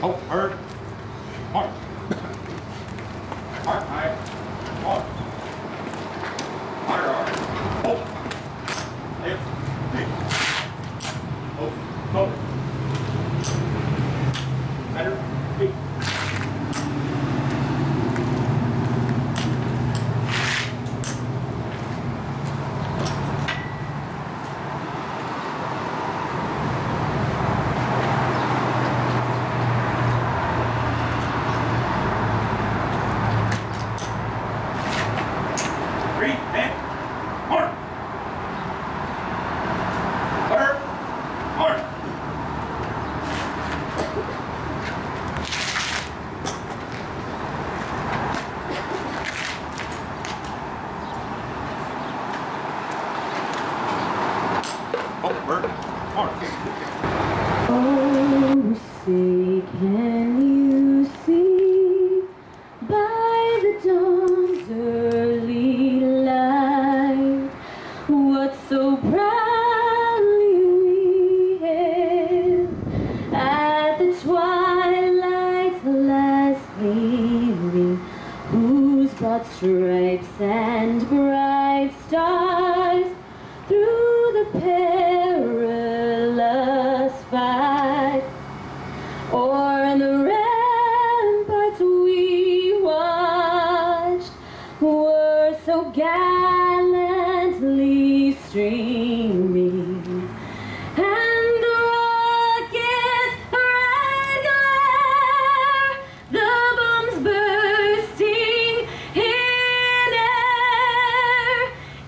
Oh, hard. Hard. Hard, hard. Hard. Hard, hard. Oh. There. There. Oh. Oh. Better. Hey. Oh, say, can you see by the dawn's early light what so proudly we hailed at the twilight's last gleaming, whose broad stripes and bright stars through the perilous fight o'er the ramparts we watched were so gallantly streaming, and the rocket's red glare, the bombs bursting in air,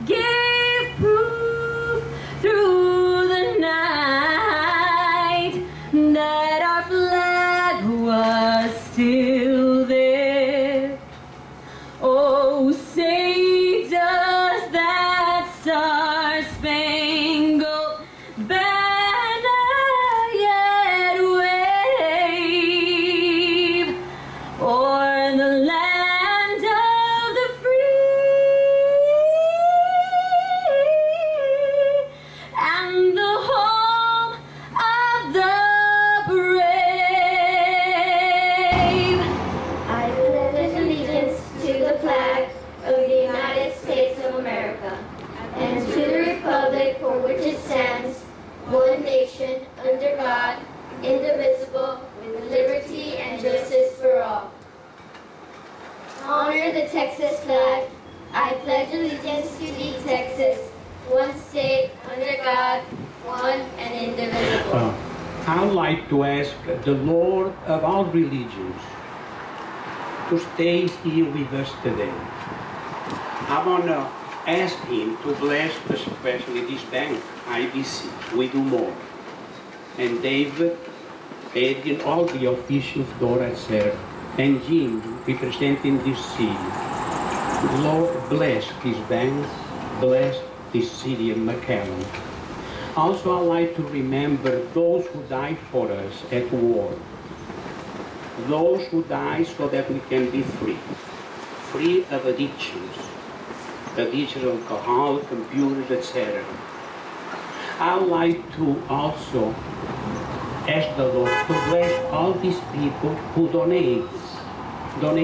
gave proof through the night that our flag was still there. Oh, say does that star-spangled banner yet wave o'er the land of the free and the home of the brave? I pledge allegiance to the flag of the United States of America and to the republic for which it stands, one nation, under God, indivisible, with liberty and justice for all. Honor the Texas flag. I pledge allegiance to thee, Texas, one state, under God, one and indivisible. I'd like to ask the Lord of all religions to stay here with us today. I want to ask him to bless especially this bank, IBC. We do more. And David, Eddie, and all the officials, Dora, etc. And Jim, representing this city. Lord, bless these banks, bless this city of McAllen. Also, I'd like to remember those who died for us at war. Those who died so that we can be free. Free of addictions. Addiction of alcohol, computers, etc. I'd like to also ask the Lord to bless all these people who donate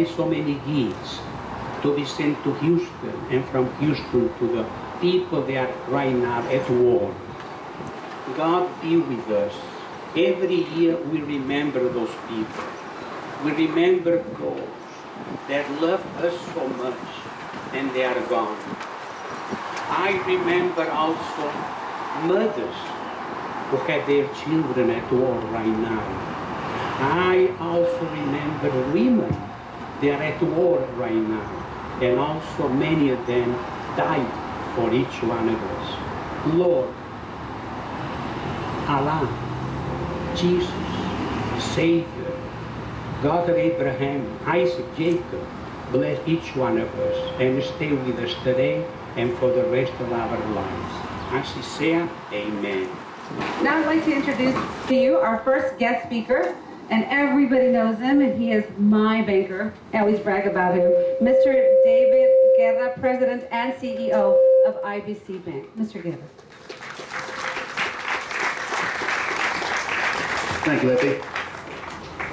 so many gifts to be sent to Houston, and from Houston to the people that are right now at war. God be with us. Every year we remember those people. We remember those that loved us so much and they are gone. I remember also mothers who had their children at war right now. I also remember women that are at war right now, and also many of them died for each one of us. Lord, Allah, Jesus, Savior, God of Abraham, Isaac, Jacob, bless each one of us and stay with us today and for the rest of our lives. As he said, amen. Now I'd like to introduce to you our first guest speaker, and everybody knows him, and he is my banker. I always brag about him. Mr. David Guerra, President and CEO of IBC Bank. Mr. Guerra. Thank you, Lippy.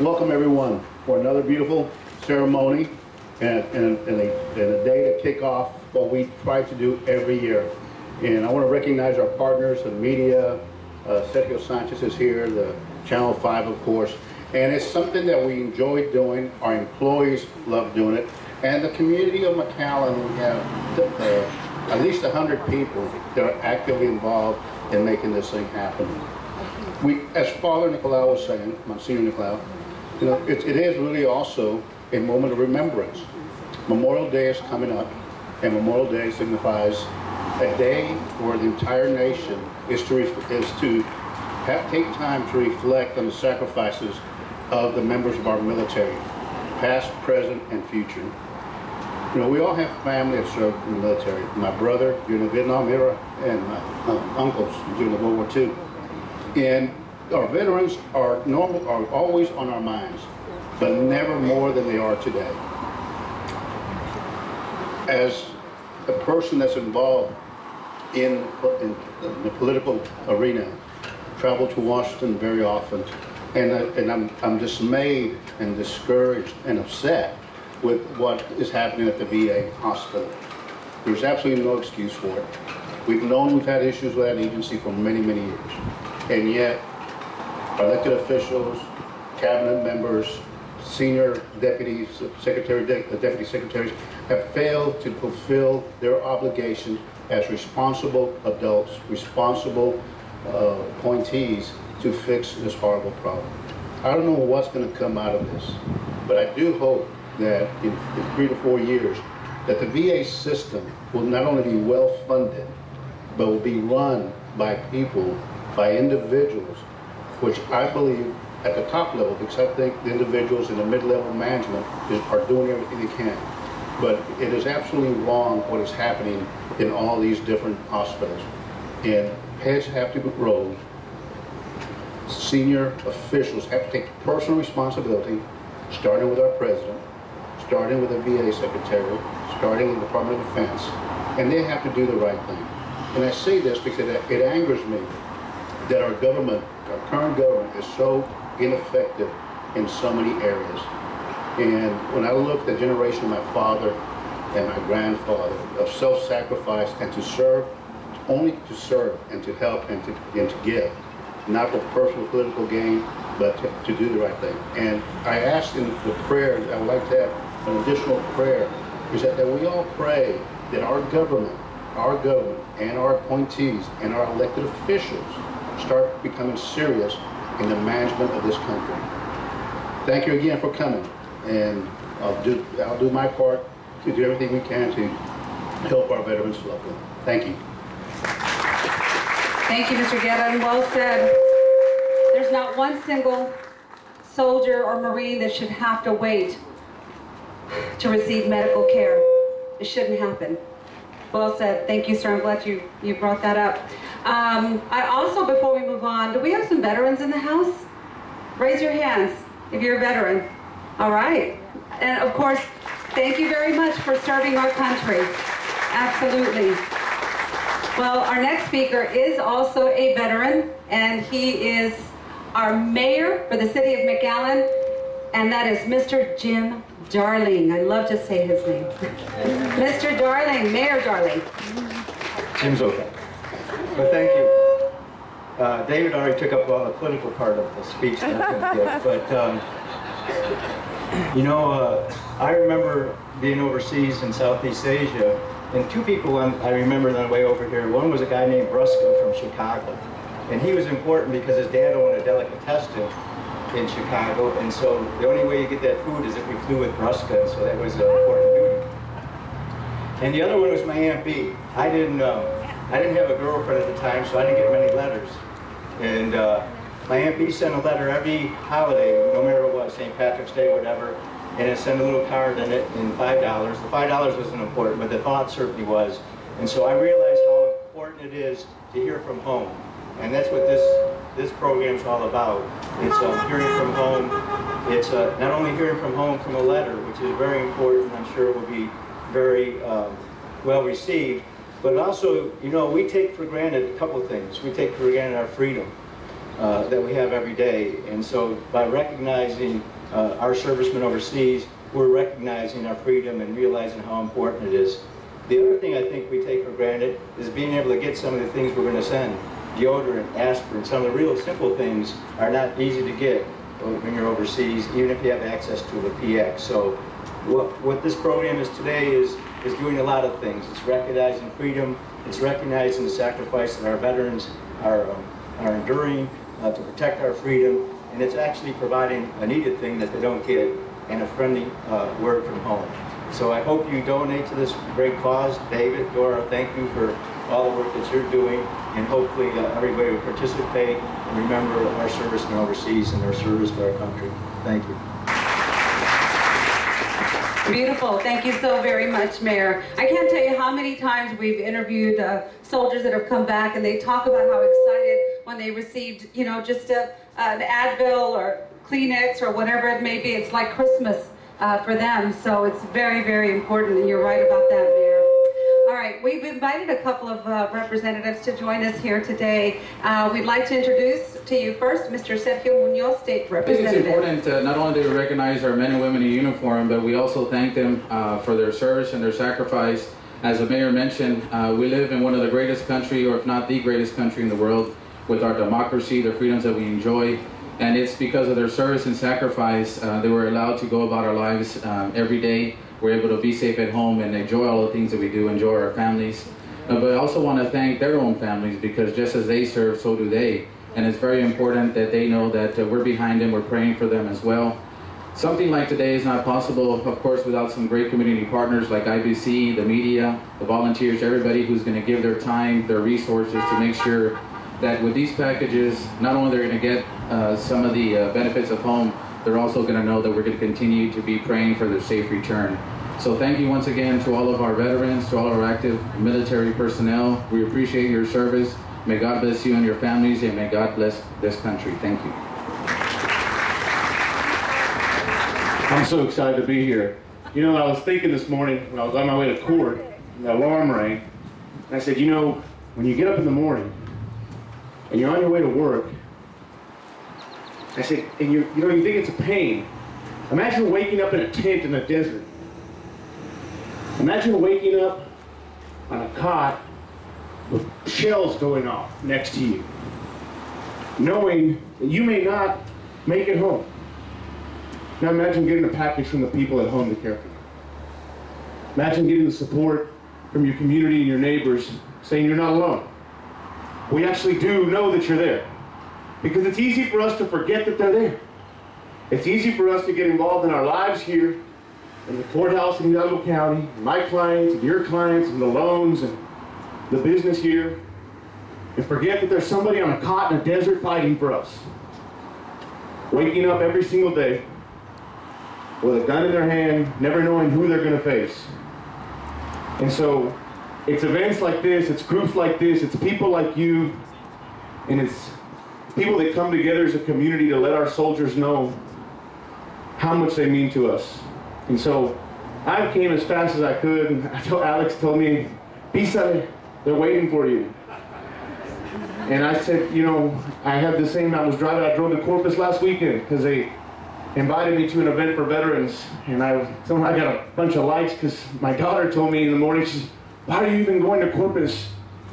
welcome everyone for another beautiful ceremony and a day to kick off what we try to do every year. And I want to recognize our partners, the media. Sergio Sanchez is here, the Channel 5, of course. And it's something that we enjoy doing. Our employees love doing it. And the community of McAllen, we have at least 100 people that are actively involved in making this thing happen. As Father Nicolau was saying, Monsignor Nicolau, you know, it is really also a moment of remembrance. Memorial Day is coming up, and Memorial Day signifies a day where the entire nation is to take time to reflect on the sacrifices of the members of our military, past, present, and future. You know, we all have family that served in the military. My brother during the Vietnam era, and my uncles during the World War II. And our veterans are always on our minds, but never more than they are today. As a person that's involved in the political arena, travel to Washington very often, and I'm dismayed and discouraged and upset with what is happening at the VA hospital. There's absolutely no excuse for it. We've known we've had issues with that agency for many, many years. And yet, elected officials, cabinet members, senior deputies, deputy secretaries have failed to fulfill their obligation as responsible adults, responsible appointees to fix this horrible problem. I don't know what's going to come out of this, but I do hope that in 3 to 4 years, that the VA system will not only be well funded, but will be run by people, by individuals, which I believe at the top level, because I think the individuals in the mid-level management are doing everything they can. But it is absolutely wrong what is happening in all these different hospitals. And heads have to roll. Senior officials have to take personal responsibility, starting with our president, starting with the VA secretary, starting with the Department of Defense, and they have to do the right thing. And I say this because it angers me that our government, our current government, is so ineffective in so many areas. And when I look at the generation of my father and my grandfather of self-sacrifice and to serve, only to serve and to help and to give, not for personal political gain, but to do the right thing. And I asked in the prayer, I would like to have an additional prayer, is that we all pray that our government and our appointees and our elected officials start becoming serious in the management of this country. Thank you again for coming, and I'll do my part to do everything we can to help our veterans locally. Thank you. Thank you, Mr. Guerra, and well said. There's not one single soldier or Marine that should have to wait to receive medical care. It shouldn't happen. Well said. Thank you, sir. I'm glad you brought that up. I also, before we move on, do we have some veterans in the house? Raise your hands if you're a veteran. All right. And of course, thank you very much for serving our country. Absolutely. Well, our next speaker is also a veteran, and he is our mayor for the city of McAllen, and that is Mr. Jim Darling. I love to say his name. Mr. Darling, Mayor Darling. Jim's okay. But thank you. David already took up all the political part of the speech that I was going to give, but you know, I remember being overseas in Southeast Asia, and two people I remember on the way over here. One was a guy named Brusco from Chicago, and he was important because his dad owned a delicatessen in Chicago, and so the only way you get that food is if we flew with Brusco, so that was an important duty. And the other one was my Aunt Bee. I didn't have a girlfriend at the time, so I didn't get many letters. And my Aunt Bee sent a letter every holiday, no matter what it was, St. Patrick's Day, whatever, and it sent a little card in it and $5. The $5 wasn't important, but the thought certainly was. And so I realized how important it is to hear from home. And that's what this program's all about. It's hearing from home. It's not only hearing from home from a letter, which is very important, I'm sure will be very well received, but also, you know, we take for granted a couple of things. We take for granted our freedom. that we have every day. And so by recognizing our servicemen overseas, we're recognizing our freedom and realizing how important it is. The other thing I think we take for granted is being able to get some of the things we're going to send. Deodorant, aspirin, some of the real simple things are not easy to get when you're overseas, even if you have access to the PX. So what this program is today is doing a lot of things. It's recognizing freedom, it's recognizing the sacrifice that our veterans are enduring to protect our freedom, and it's actually providing a needed thing that they don't get, and a friendly word from home. So I hope you donate to this great cause. David, Dora, thank you for all the work that you're doing, and hopefully everybody will participate and remember our servicemen overseas and their service to our country. Thank you. Beautiful. Thank you so very much, Mayor. I can't tell you how many times we've interviewed soldiers that have come back, and they talk about how excited when they received, you know, just an Advil or Kleenex or whatever it may be. It's like Christmas for them. So it's very, very important, and you're right about that, Mayor. All right, we've invited a couple of representatives to join us here today. We'd like to introduce to you first Mr. Sergio Munoz, State Representative. I think it's important not only to recognize our men and women in uniform, but we also thank them for their service and their sacrifice. As the mayor mentioned, we live in one of the greatest country, or if not the greatest country in the world, with our democracy, the freedoms that we enjoy. And it's because of their service and sacrifice they were allowed to go about our lives every day. We're able to be safe at home and enjoy all the things that we do, enjoy our families. But I also want to thank their own families, because just as they serve, so do they. And it's very important that they know that we're behind them, we're praying for them as well. Something like today is not possible, of course, without some great community partners like IBC, the media, the volunteers, everybody who's going to give their time, their resources to make sure that with these packages, not only they're going to get some of the benefits of home, they're also going to know that we're going to continue to be praying for their safe return. So thank you once again to all of our veterans, to all our active military personnel. We appreciate your service. May God bless you and your families, and may God bless this country. Thank you. I'm so excited to be here. You know, I was thinking this morning when I was on my way to court, and the alarm rang, and I said, you know, when you get up in the morning and you're on your way to work, I said, and you think it's a pain. Imagine waking up in a tent in the desert. Imagine waking up on a cot with shells going off next to you, knowing that you may not make it home. Now imagine getting a package from the people at home to care for you. Imagine getting the support from your community and your neighbors saying you're not alone. We actually do know that you're there, because it's easy for us to forget that they're there. It's easy for us to get involved in our lives here in the courthouse in Hidalgo County, my clients and your clients and the loans and the business here, and forget that there's somebody on a cot in a desert fighting for us, waking up every single day with a gun in their hand, never knowing who they're going to face. And so it's events like this, it's groups like this, it's people like you, and it's people that come together as a community to let our soldiers know how much they mean to us. And so I came as fast as I could, and Alex told me, Pisa, they're waiting for you. And I said, you know, I had the same, I drove to Corpus last weekend because they invited me to an event for veterans, and somehow I got a bunch of likes because my daughter told me in the morning, she says, why are you even going to Corpus?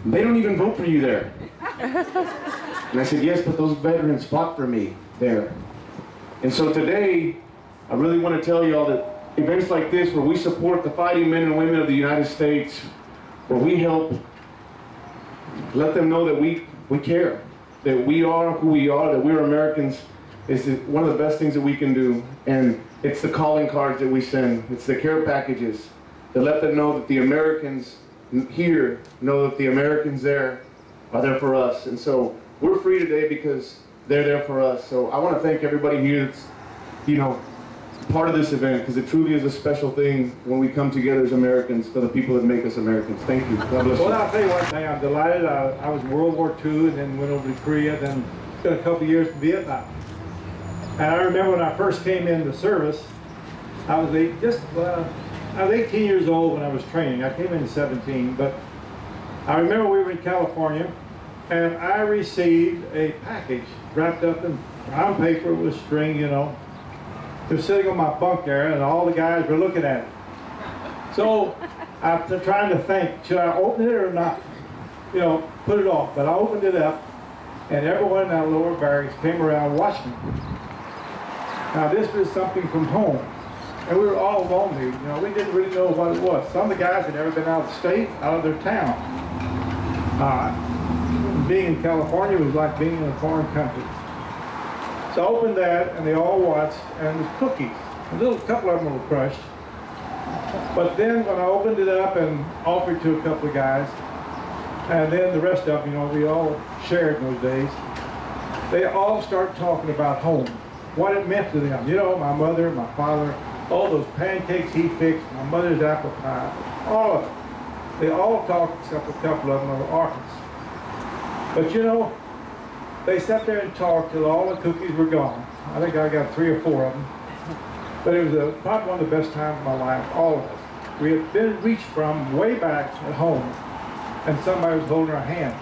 They don't even vote for you there. And I said, yes, but those veterans fought for me there. And so today, I really want to tell you all that events like this, where we support the fighting men and women of the United States, where we help let them know that we care, that we are who we are, that we're Americans, is one of the best things that we can do. And it's the calling cards that we send. It's the care packages that let them know that the Americans here know that the Americans there are there for us. And so we're free today because they're there for us. So I want to thank everybody here that's, you know, part of this event, because it truly is a special thing when we come together as Americans for the people that make us Americans. Thank you. God bless you. Well, I'll tell you one thing. I'm delighted. I was in World War II and then went over to Korea, then spent a couple of years in Vietnam. And I remember when I first came into service, I was 18 years old when I was training. I came in at 17, but I remember we were in California, and I received a package wrapped up in brown paper with string, you know. It was sitting on my bunk there, and all the guys were looking at it. So after trying to think, should I open it or not? You know, put it off. But I opened it up, and everyone in that lower barracks came around watching me. Now this was something from home, and we were all lonely. You know, we didn't really know what it was. Some of the guys had never been out of the state, out of their town. Being in California was like being in a foreign country. So I opened that, and they all watched, and it was cookies. A couple of them were crushed. But then when I opened it up and offered to a couple of guys, and then the rest of them, you know, we all shared in those days, they all started talking about home, what it meant to them. You know, my mother, my father, all those pancakes he fixed, my mother's apple pie, all of it. They all talked, except a couple of them of orphans. But you know, they sat there and talked till all the cookies were gone. I think I got 3 or 4 of them. But it was probably one of the best times of my life, all of us. We had been reached from way back at home, and somebody was holding our hand.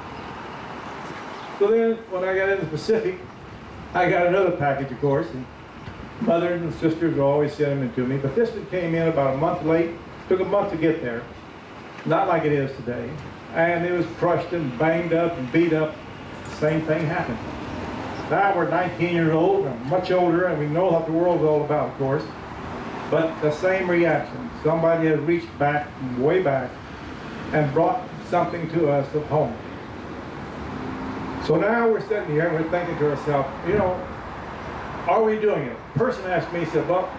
So then, when I got in the Pacific, I got another package, of course, and mothers and sisters would always send them in to me, but this one came in about a month late. Took a month to get there, not like it is today. And it was crushed and banged up and beat up. Same thing happened. Now we're 19 years old, and much older, and we know what the world's all about, of course. But the same reaction. Somebody has reached back, way back, and brought something to us of home. So now we're sitting here and we're thinking to ourselves, you know, are we doing it? A person asked me, he said, well,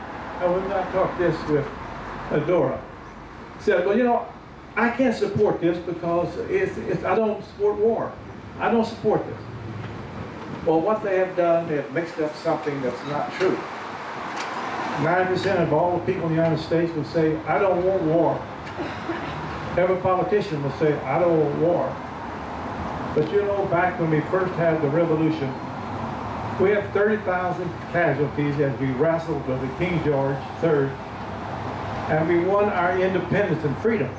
I would not talk this with Adora. He said, well, you know, I can't support this because I don't support war. I don't support this. Well, what they have done, they have mixed up something that's not true. 9% of all the people in the United States will say, I don't want war. Every politician will say, I don't want war. But you know, back when we first had the revolution, we had 30,000 casualties as we wrestled with the King George III, and we won our independence and freedom.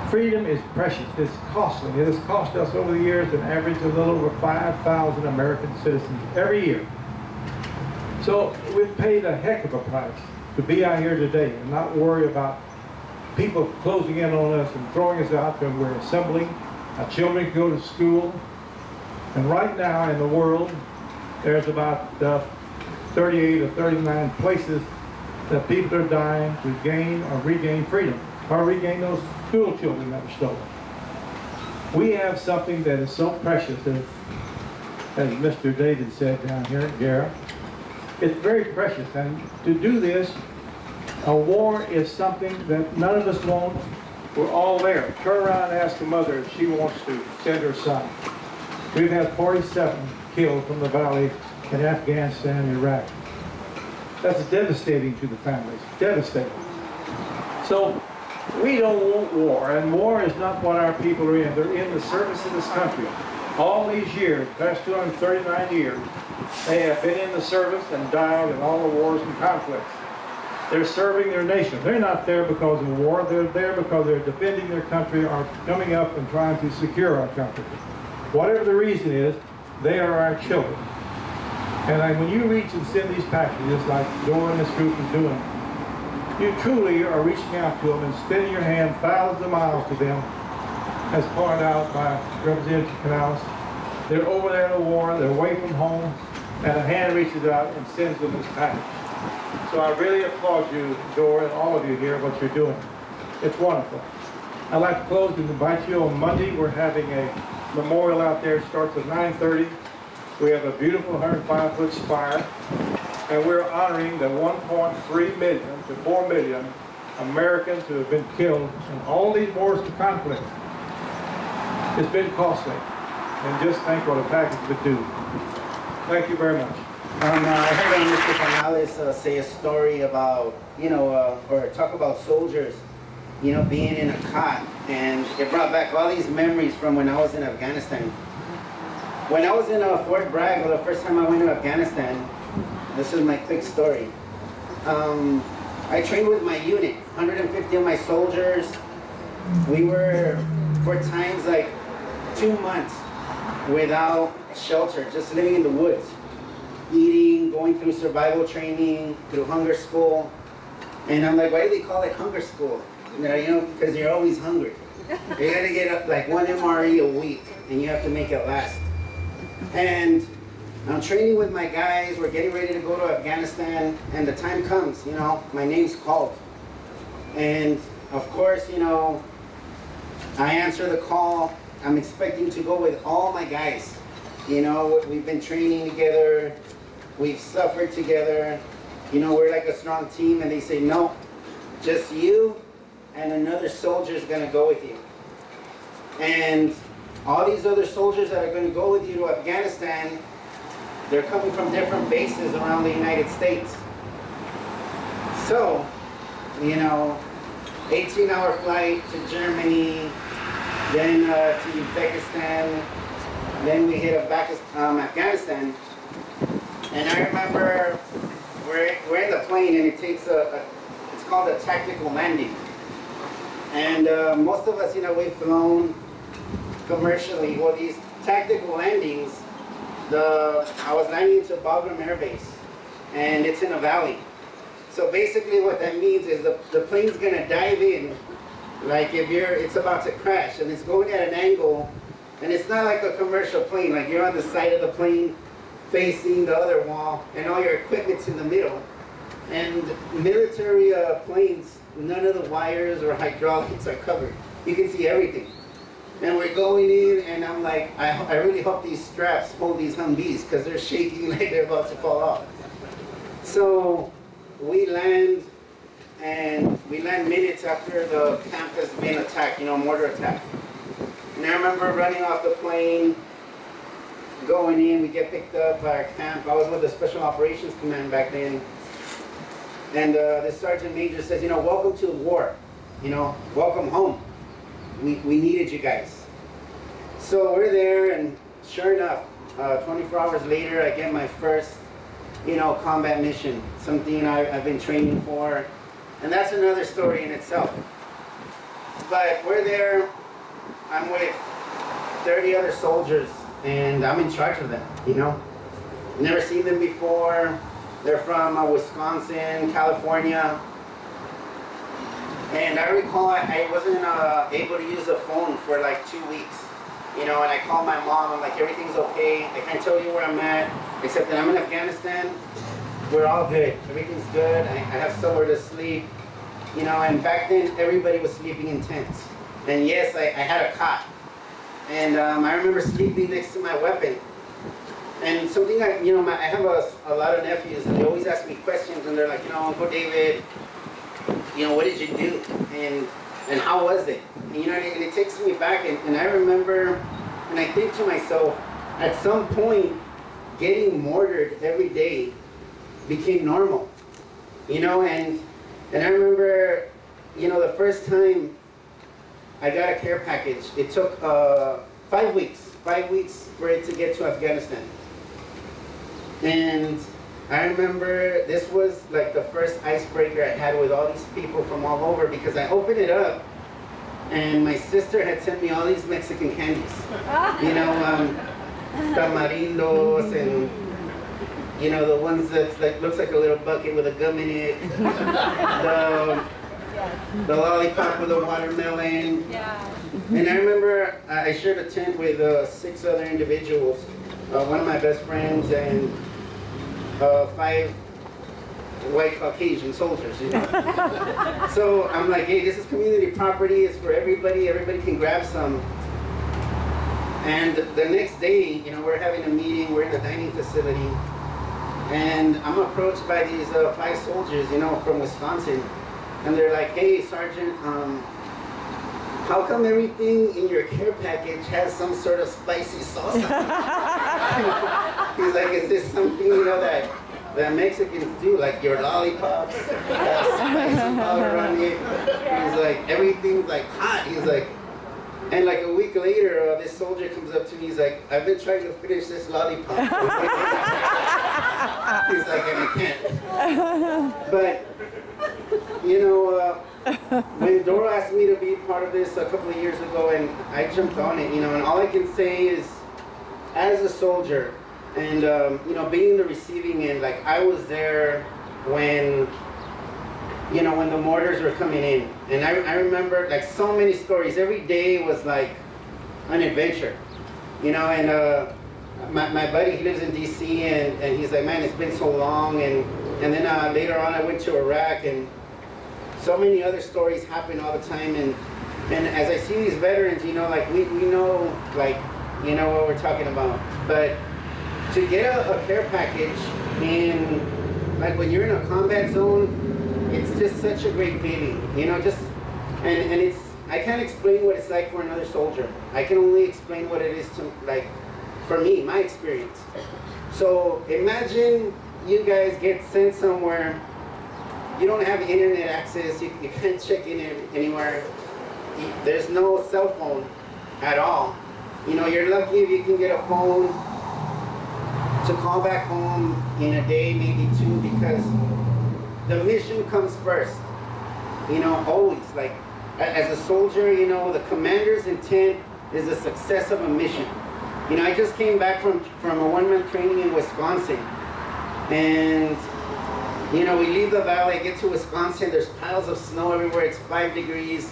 Freedom is precious, it's costly. It has cost us over the years an average of a little over 5,000 American citizens every year. So we've paid a heck of a price to be out here today and not worry about people closing in on us and throwing us out when we're assembling. Our children can go to school. And right now in the world, there's about 38 or 39 places that people are dying to gain or regain freedom, or regain those school children that were stolen. We have something that is so precious, as Mr. David said down here at Gara. It's very precious, and to do this, a war is something that none of us want. We're all there. Turn around and ask a mother if she wants to send her son. We've had 47 killed from the valley in Afghanistan and Iraq. That's devastating to the families, devastating. So we don't want war, and war is not what our people are in. They're in the service of this country. All these years, past 239 years, they have been in the service and died in all the wars and conflicts. They're serving their nation. They're not there because of war. They're there because they're defending their country or coming up and trying to secure our country. Whatever the reason is, they are our children. And when you reach and send these packages like Dora and this group is doing, you truly are reaching out to them and extending your hand thousands of miles to them, as pointed out by Representative Canales. They're over there in the war, they're away from home, and a hand reaches out and sends them this package. So I really applaud you, Dora, and all of you here, what you're doing. It's wonderful. I'd like to close and invite you on Monday. We're having a memorial out there. It starts at 9:30. We have a beautiful 105-foot spire, and we're honoring the 1.3 million to 4 million Americans who have been killed in all these wars and conflicts. It's been costly, and just think what a package would do. Thank you very much. I heard Mr. Canales say a story about, or talk about soldiers, being in a cot, and it brought back all these memories from when I was in Afghanistan. When I was in Fort Bragg, the first time I went to Afghanistan, this is my quick story. I trained with my unit, 150 of my soldiers. We were, for times like 2 months without shelter, just living in the woods, eating, going through survival training, through hunger school. And I'm like, why do they call it hunger school? You know, because you're always hungry. You gotta get up like 1 MRE a week, and you have to make it last. And I'm training with my guys, we're getting ready to go to Afghanistan, and the time comes, you know, my name's called. And of course, you know, I answer the call. I'm expecting to go with all my guys. You know, we've been training together, we've suffered together, you know, we're like a strong team, and they say, no, just you and another soldier is gonna go with you. And all these other soldiers that are gonna go with you to Afghanistan, they're coming from different bases around the United States. So, you know, 18-hour flight to Germany, then to Uzbekistan, then we hit Afghanistan. And I remember we're in the plane, and it takes it's called a tactical landing. And most of us, you know, we've flown commercially. Well, these tactical landings, I was landing to Bagram Air Base, and it's in a valley. So basically what that means is the plane's gonna dive in, like if it's about to crash, and it's going at an angle, and it's not like a commercial plane, like you're on the side of the plane facing the other wall, and all your equipment's in the middle. And military planes, none of the wires or hydraulics are covered. You can see everything. And we're going in, and I'm like, I really hope these straps hold these Humvees, because they're shaking like they're about to fall off. So we land, and we land minutes after the camp has been attacked, you know, mortar attack. And I remember running off the plane, going in, we get picked up by our camp. I was with the Special Operations Command back then. And the Sergeant Major says, you know, welcome to the war, you know, welcome home. We needed you guys. So we're there, and sure enough, 24 hours later, I get my first, you know, combat mission, something I've been training for. And that's another story in itself. But we're there, I'm with 30 other soldiers, and I'm in charge of them, you know. Never seen them before. They're from Wisconsin, California. And I recall I wasn't able to use the phone for like 2 weeks, you know, and I called my mom. I'm like, everything's okay. I can't tell you where I'm at, except that I'm in Afghanistan. We're all good. Everything's good. I have somewhere to sleep, you know, and back then everybody was sleeping in tents. And yes, I had a cot. And I remember sleeping next to my weapon. And something I have a lot of nephews, and they always ask me questions, and they're like, you know, Uncle David, you know, what did you do? And how was it? And, you know, and it takes me back, and I remember, and I think to myself, at some point, getting mortared every day became normal, you know, and I remember, you know, the first time I got a care package, it took 5 weeks for it to get to Afghanistan. And I remember this was like the first icebreaker I had with all these people from all over, because I opened it up, and my sister had sent me all these Mexican candies. You know, tamarindos, and, you know, the ones that like looks like a little bucket with a gum in it. The lollipop with a watermelon. Yeah. And I remember I shared a tent with 6 other individuals, one of my best friends, and 5 white Caucasian soldiers, you know. So I'm like, hey, this is community property, it's for everybody can grab some. And the next day, you know, we're having a meeting, we're in the dining facility, and I'm approached by these 5 soldiers, you know, from Wisconsin. And they're like, hey, Sergeant, how come everything in your care package has some sort of spicy sauce? He's like, is this something, you know, that Mexicans do, like your lollipops have spicy powder on it? He's like, everything's like hot. He's like, and like a week later, this soldier comes up to me, he's like, I've been trying to finish this lollipop. He's like, and I can't. But, you know, when Dora asked me to be part of this a couple of years ago, and I jumped on it, you know, and all I can say is, as a soldier, and you know, being the receiving end, like I was there when, you know, when the mortars were coming in, and I remember like so many stories. Every day was like an adventure, you know, and my buddy, he lives in DC, and he's like, man, it's been so long, and then later on I went to Iraq, and so many other stories happen all the time, and as I see these veterans, you know, like we know, like, you know what we're talking about, but to get a care package in, like when you're in a combat zone, it's just such a great feeling, you know, just, and it's, I can't explain what it's like for another soldier. I can only explain what it is to, like, for me, my experience. So imagine you guys get sent somewhere, you don't have internet access, you can't check in anywhere, there's no cell phone at all. You know, you're lucky if you can get a phone to call back home in a day, maybe two, because the mission comes first, you know, always. Like, as a soldier, you know, the commander's intent is the success of a mission. You know, I just came back from a one-month training in Wisconsin, and you know, we leave the valley, get to Wisconsin, there's piles of snow everywhere, it's 5 degrees,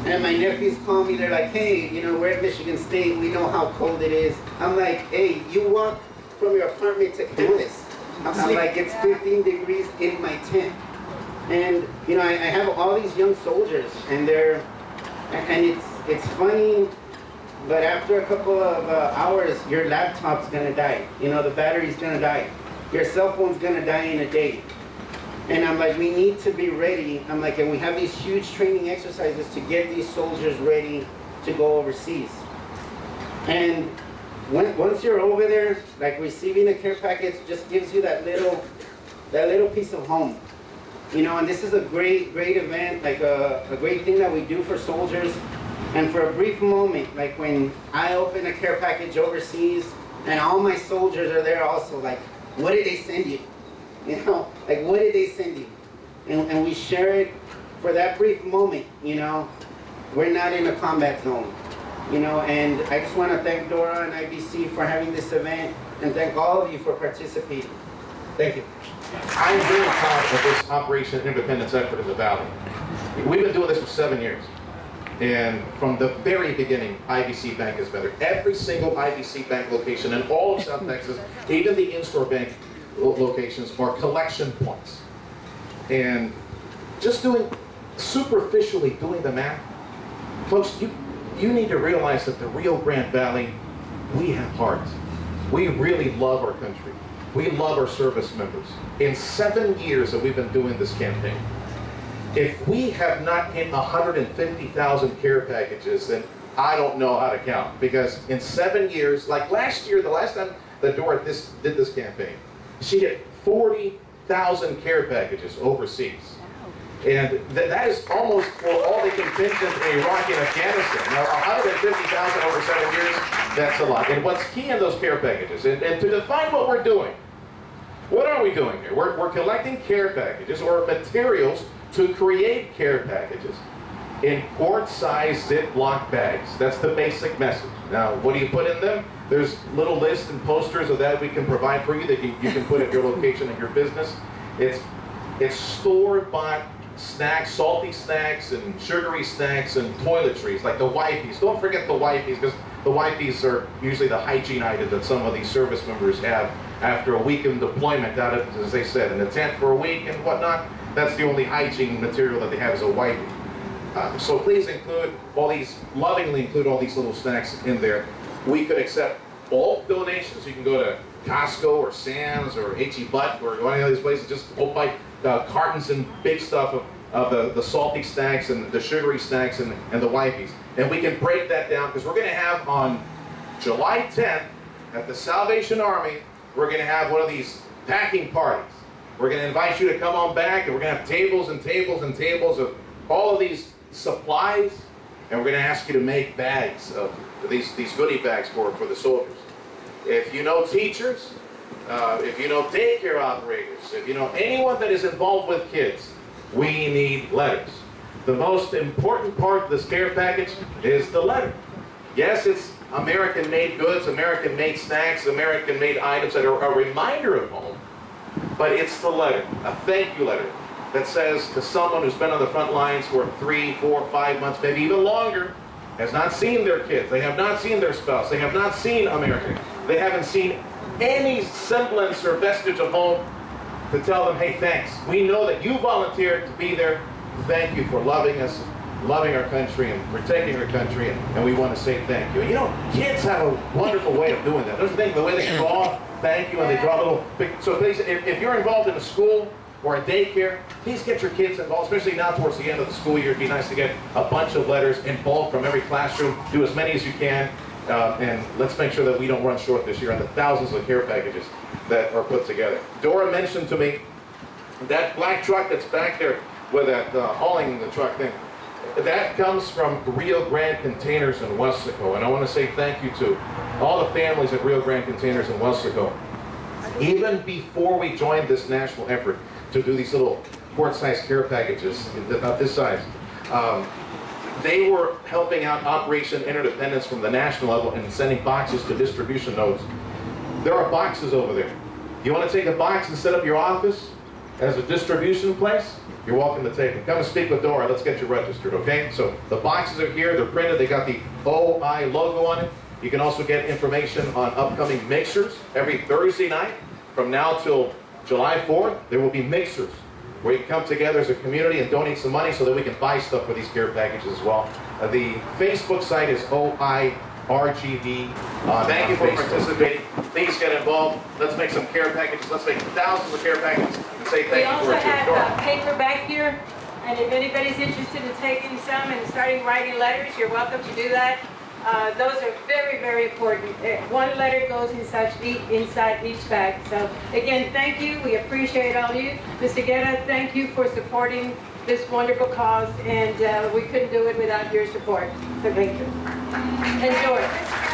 and my nephews call me, they're like, hey, you know, we're at Michigan State, we know how cold it is. I'm like, hey, you walk from your apartment to campus. I'm like, it's 15 degrees in my tent. And, you know, I have all these young soldiers, and it's funny, but after a couple of hours, your laptop's gonna die. You know, the battery's gonna die. Your cell phone's gonna die in a day. And I'm like, we need to be ready. I'm like, and we have these huge training exercises to get these soldiers ready to go overseas. And once you're over there, like receiving a care package just gives you that little piece of home. You know, and this is a great event, like a great thing that we do for soldiers. And for a brief moment, like when I open a care package overseas, and all my soldiers are there also, like, what did they send you? You know, like, what did they send you? And we share it for that brief moment, you know. We're not in a combat zone, you know, and I just want to thank Dora and IBC for having this event, and thank all of you for participating. Thank you. I'm very proud of this Operation Interdependence effort in the Valley. We've been doing this for 7 years. And from the very beginning, IBC Bank has been there. Every single IBC Bank location in all of South Texas, even the in-store bank locations, are collection points. And just superficially doing the math, folks, you need to realize that the Rio Grande Valley, we have heart. We really love our country. We love our service members. In 7 years that we've been doing this campaign, if we have not hit 150,000 care packages, then I don't know how to count. Because in 7 years, like last year, the last time that Dora did this campaign, she hit 40,000 care packages overseas. And that is almost for all the contingent in Iraq and Afghanistan. Now, 150,000 over 7 years, that's a lot. And what's key in those care packages, and to define what we're doing, what are we doing here? We're collecting care packages or materials to create care packages in quart-sized Ziploc bags. That's the basic message. Now, what do you put in them? There's little lists and posters of that we can provide for you that you can put at your location and your business. It's store-bought snacks, salty snacks and sugary snacks and toiletries, like the wipes. Don't forget the wipes, because the wipes are usually the hygiene item that some of these service members have after a week in deployment out of, as they said, in the tent for a week and whatnot. That's the only hygiene material that they have is a wipe. So please lovingly include all these little snacks in there. We could accept all donations. You can go to Costco or Sam's or H.E. Butt or any of these places. Just go buy cartons and big stuff of the salty snacks and the sugary snacks and the wipes. And we can break that down, because we're going to have on July 10th at the Salvation Army, we're going to have one of these packing parties. We're going to invite you to come on back, and we're going to have tables and tables and tables of all of these supplies, and we're going to ask you to make bags of these goodie bags for the soldiers. If you know teachers, if you know daycare operators, if you know anyone that is involved with kids, we need letters. the most important part of this care package is the letter. Yes, it's American-made goods, American-made snacks, American-made items that are a reminder of home, but it's the letter, a thank you letter that says to someone who's been on the front lines for 3, 4, 5 months, maybe even longer, has not seen their kids, they have not seen their spouse, they have not seen America, they haven't seen any semblance or vestige of home, to tell them, hey, thanks. We know that you volunteered to be there. Thank you for loving us, loving our country, and protecting our country, and we want to say thank you. You know, kids have a wonderful way of doing that. Don't you think the way they draw thank you and they draw little big, so please, if you're involved in a school or a daycare, please get your kids involved, especially now towards the end of the school year. It'd be nice to get a bunch of letters in bulk from every classroom. Do as many as you can, and let's make sure that we don't run short this year on the thousands of care packages that are put together. Dora mentioned to me that black truck that's back there with that hauling the truck thing, that comes from Rio Grande Containers in Weslaco, and I want to say thank you to all the families at Rio Grande Containers in Weslaco. Even before we joined this national effort to do these little quart-sized care packages, about this size, they were helping out Operation Interdependence from the national level and sending boxes to distribution nodes. There are boxes over there. You want to take a box and set up your office as a distribution place? You're welcome to take them. Come and speak with Dora. Let's get you registered, okay? So the boxes are here. They're printed. They got the OI logo on it. You can also get information on upcoming mixers. Every Thursday night from now till July 4th, there will be mixers where you can come together as a community and donate some money so that we can buy stuff for these care packages as well. The Facebook site is OI RGV. Thank you for participating. Please get involved. Let's make some care packages. Let's make thousands of care packages and say thank you for it. We also have paper back here, and if anybody's interested in taking some and starting writing letters, you're welcome to do that. Those are very, very important. One letter goes inside each bag. So again, thank you. We appreciate all of you. Mr. Guerra, thank you for supporting this wonderful cause, and we couldn't do it without your support. So thank you. Enjoy.